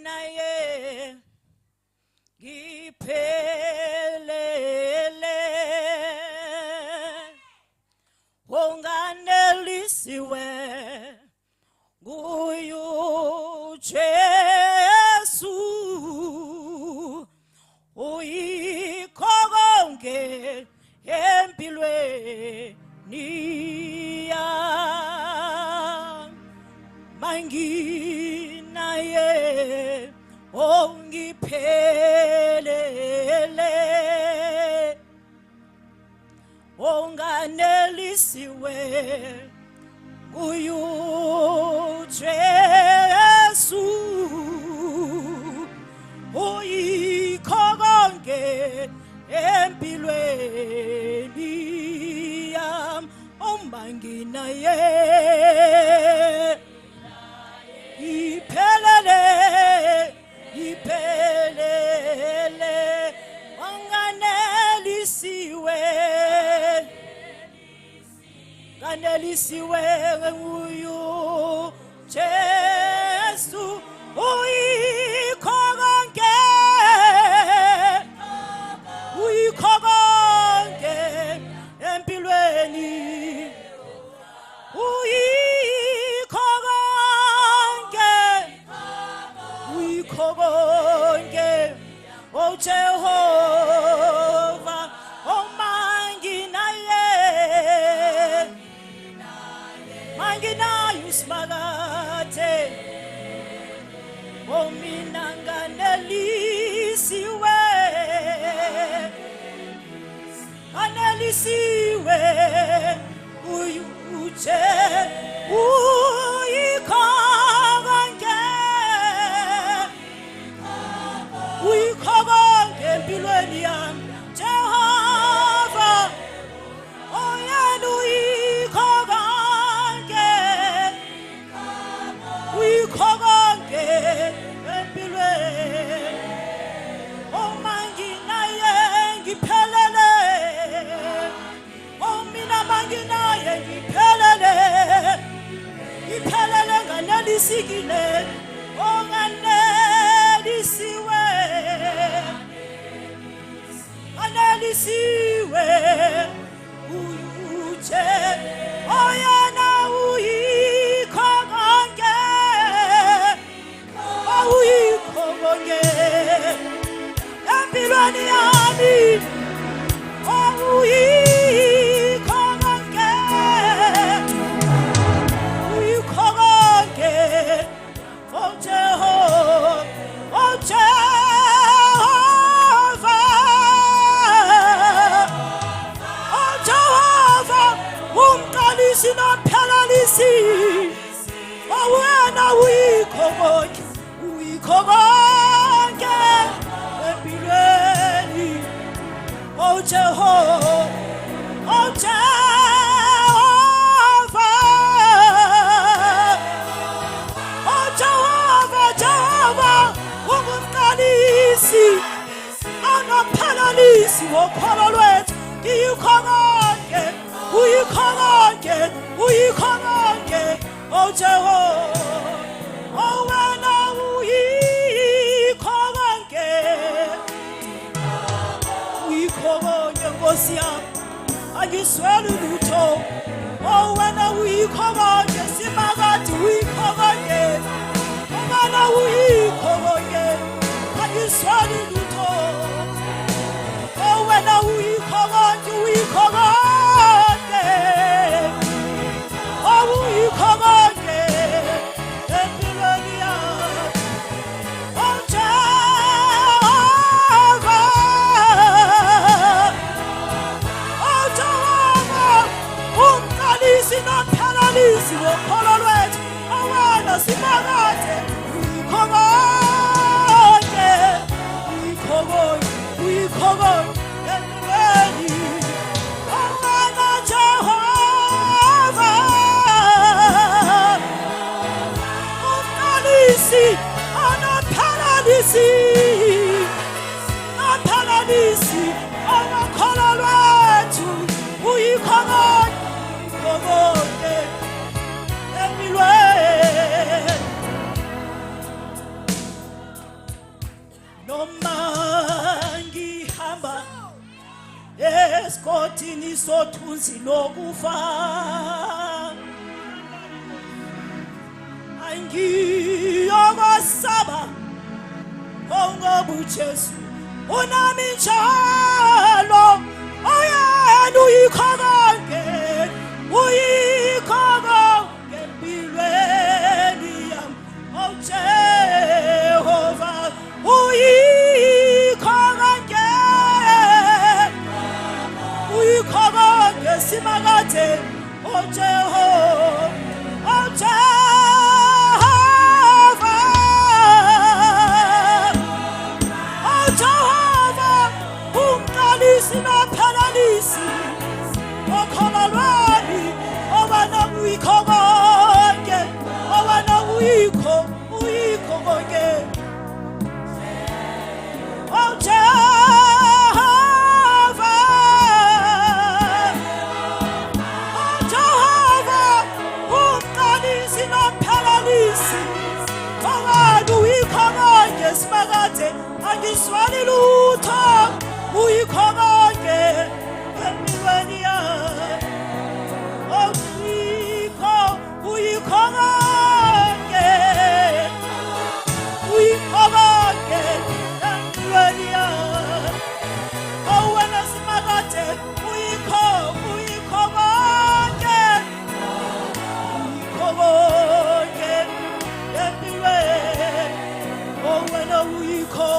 naye ngiphelele unganelisiwe nguyu Jesu uyikho konke empilweni yami manginaye ongiphelele onganelisiwe nguyu Jesu uyikho konke empilweni yami omanginaye iphelele wanganelisiwe nguyu Jesu uyikho konke empilweni uyikho konke oh Jehovah oh manginaye usimakathe oh mina nganelisiwe uyu uyikho konke empilweni yami Jehova oh yena uyikho konke empilweni oh manginaye ngiphelele oh mina manginaye ngiphelele nganelisikile oh nganelisiwe uyu Jesu oh yena uyikho konke empilweni yami oh uyikho konke oh Jehova umqalisi nomphelalisi oh wena uyikho konke empilweni oh Jehova ungumqalisi anomphelalisi wokholo lwethu uyikho konke oh Jehova oh wena uyikho konke Nkosi yami angisweli lutho oh wena uyikho konke simakade uyikho konke wena uyikho konke angisweli lutho oh wena uyikho konke oh uyikho konke empilweni yami oh Jehova umqalisi nomphelalisi wokholo lwethu oh wena simakade uyikho konke empilweni oh wena Jehova umqalisi anomphelalisi wokholo lwethu uyikho konke empilweni noma ngihamba esigodini sothunzi lokufa angiyokosaba ngoba uJesu unami njalo oyena uyikho konke empilweni yami Jehova uyikho konke simakade Jehova umqalisi nophelalisi okholelweni obana uyikho konke obana uyikho konke Jehova umqalisi nophelalisi obana uyikho konke simakade angiswali lutho uyikho konke empilweni yami uyikho konke empilweni yami wena simakade uyikho konke empilweni wena uyikho